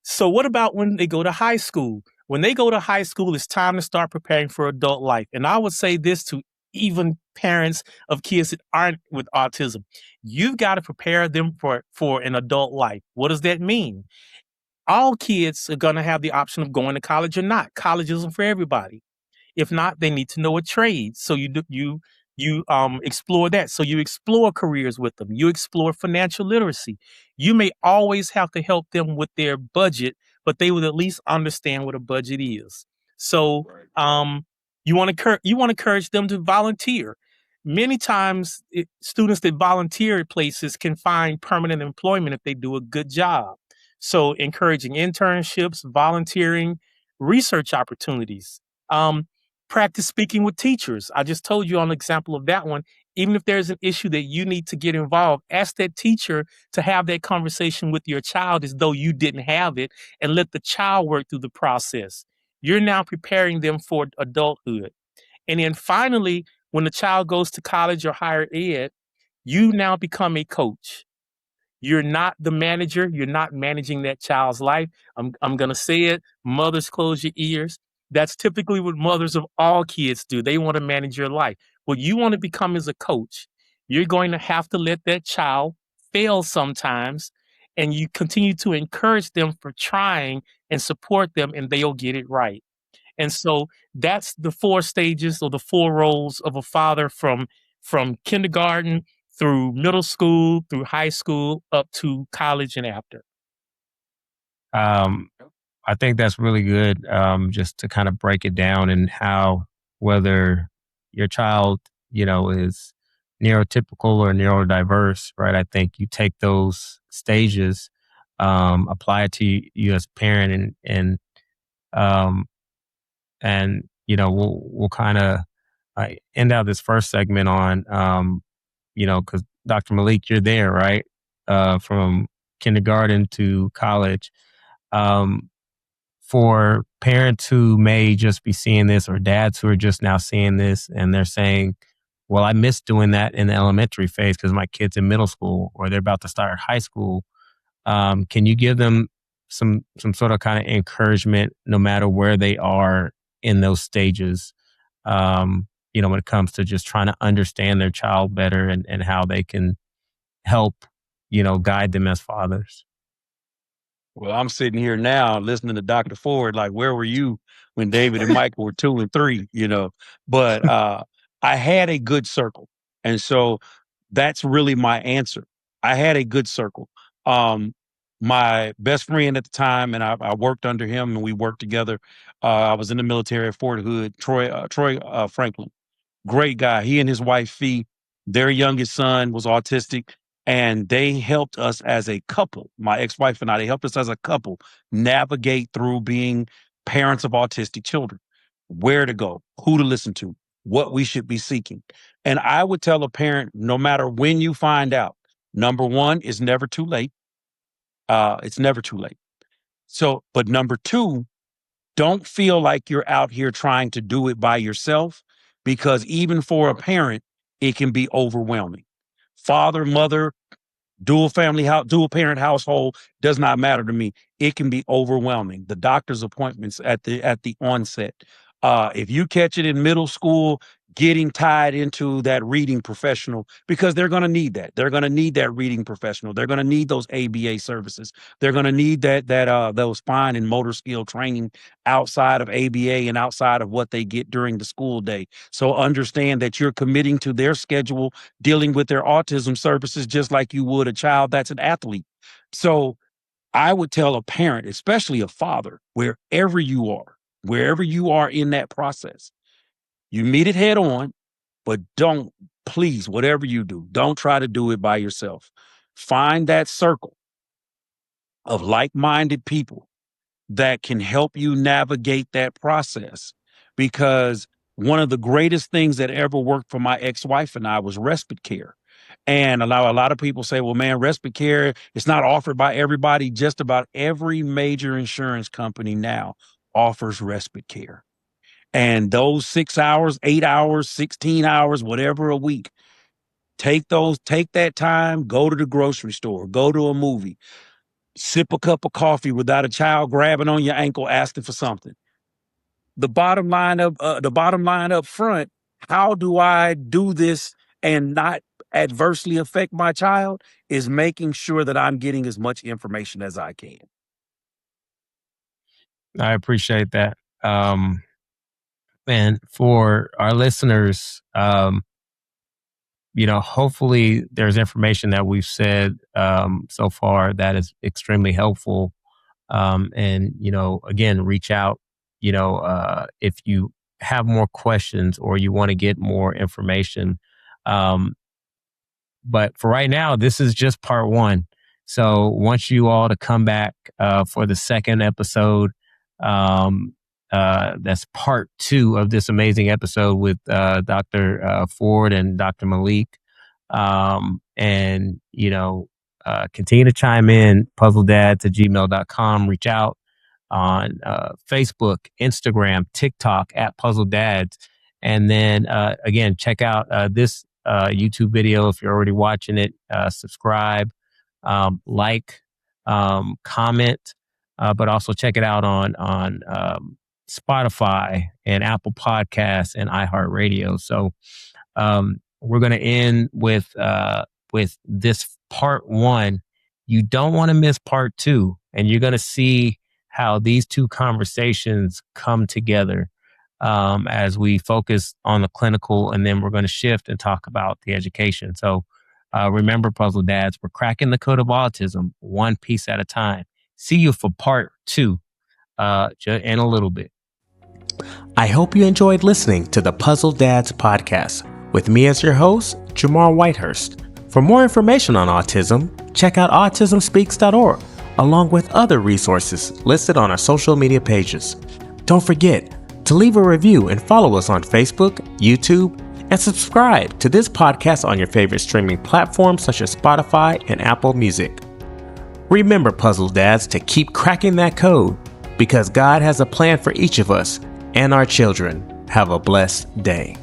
So what about when they go to high school? When they go to high school, it's time to start preparing for adult life. And I would say this to even parents of kids that aren't with autism. You've got to prepare them for an adult life. What does that mean? All kids are going to have the option of going to college or not. College isn't for everybody. If not, they need to know a trade. So you explore that. So you explore careers with them. You explore financial literacy. You may always have to help them with their budget, but they would at least understand what a budget is. So you want to encourage them to volunteer. Many times, students that volunteer at places can find permanent employment if they do a good job. So encouraging internships, volunteering, research opportunities. Practice speaking with teachers. I just told you on an example of that one. Even if there's an issue that you need to get involved, ask that teacher to have that conversation with your child as though you didn't have it, and let the child work through the process. You're now preparing them for adulthood. And then finally, when the child goes to college or higher ed, you now become a coach. You're not the manager. You're not managing that child's life. I'm going to say it. Mothers, close your ears. That's typically what mothers of all kids do. They want to manage your life. What you want to become is a coach. You're going to have to let that child fail sometimes, and you continue to encourage them for trying and support them, and they'll get it right. And so that's the four stages or the four roles of a father from kindergarten through middle school, through high school, up to college and after. Um, I think that's really good, just to kind of break it down and how whether your child, is neurotypical or neurodiverse, right? I think you take those stages, apply it to you as a parent, um, and we'll kind of end out this first segment on, because Dr. Malik, you're there, right? From kindergarten to college. Um, for parents who may just be seeing this, or dads who are just now seeing this, and they're saying, well, I missed doing that in the elementary phase because my kid's in middle school or they're about to start high school. Can you give them some sort of kind of encouragement, no matter where they are in those stages? When it comes to just trying to understand their child better, and how they can help, guide them as fathers. Well, I'm sitting here now listening to Dr. Ford, like, where were you when David and Michael were 2 and 3, But I had a good circle. And so that's really my answer. I had a good circle. Um, my best friend at the time, and I worked under him and we worked together. I was in the military at Fort Hood, Troy Franklin. Great guy. He and his wife Fee, their youngest son was autistic, and they helped us as a couple. My ex-wife and I, they helped us as a couple navigate through being parents of autistic children, where to go, who to listen to, what we should be seeking. And I would tell a parent, no matter when you find out, number one, it's never too late. It's never too late. So, but number two, don't feel like you're out here trying to do it by yourself, because even for a parent, it can be overwhelming. Father, mother, dual parent household does not matter to me. It can be overwhelming. The doctor's appointments at the onset. If you catch it in middle school, getting tied into that reading professional, because they're going to need that. They're going to need that reading professional. They're going to need those ABA services. They're going to need those fine and motor skill training outside of ABA and outside of what they get during the school day. So understand that you're committing to their schedule, dealing with their autism services just like you would a child that's an athlete. So I would tell a parent, especially a father, wherever you are in that process, you meet it head on, but don't, please, whatever you do, don't try to do it by yourself. Find that circle of like-minded people that can help you navigate that process. Because one of the greatest things that ever worked for my ex-wife and I was respite care. And a lot of people say, well, man, respite care, it's not offered by everybody. Just about every major insurance company now offers respite care. And those 6 hours, 8 hours, 16 hours, whatever a week, take that time, go to the grocery store, go to a movie, sip a cup of coffee without a child grabbing on your ankle asking for something. The bottom line up front, how do I do this and not adversely affect my child, is making sure that I'm getting as much information as I can. I appreciate that. And for our listeners, hopefully there's information that we've said, so far, that is extremely helpful. And, again, reach out, if you have more questions or you want to get more information. But for right now, this is just part one. So want you all to come back, for the second episode. That's part two of this amazing episode with, Dr. Ford and Dr. Malik. And, continue to chime in, puzzledads@gmail.com. Reach out on, Facebook, Instagram, TikTok @puzzledads. And then, again, check out, this YouTube video if you're already watching it. Subscribe, like, comment, but also check it out on Spotify and Apple Podcasts and iHeartRadio. So, we're going to end with with this part 1, you don't want to miss part 2. And you're going to see how these two conversations come together as we focus on the clinical, and then we're going to shift and talk about the education. So remember, Puzzle Dads, we're cracking the code of autism one piece at a time. See you for part 2 in a little bit. I hope you enjoyed listening to the Puzzle Dads podcast with me as your host, Jamar Whitehurst. For more information on autism, check out autismspeaks.org, along with other resources listed on our social media pages. Don't forget to leave a review and follow us on Facebook, YouTube, and subscribe to this podcast on your favorite streaming platforms such as Spotify and Apple Music. Remember, Puzzle Dads, to keep cracking that code, because God has a plan for each of us and our children. Have a blessed day.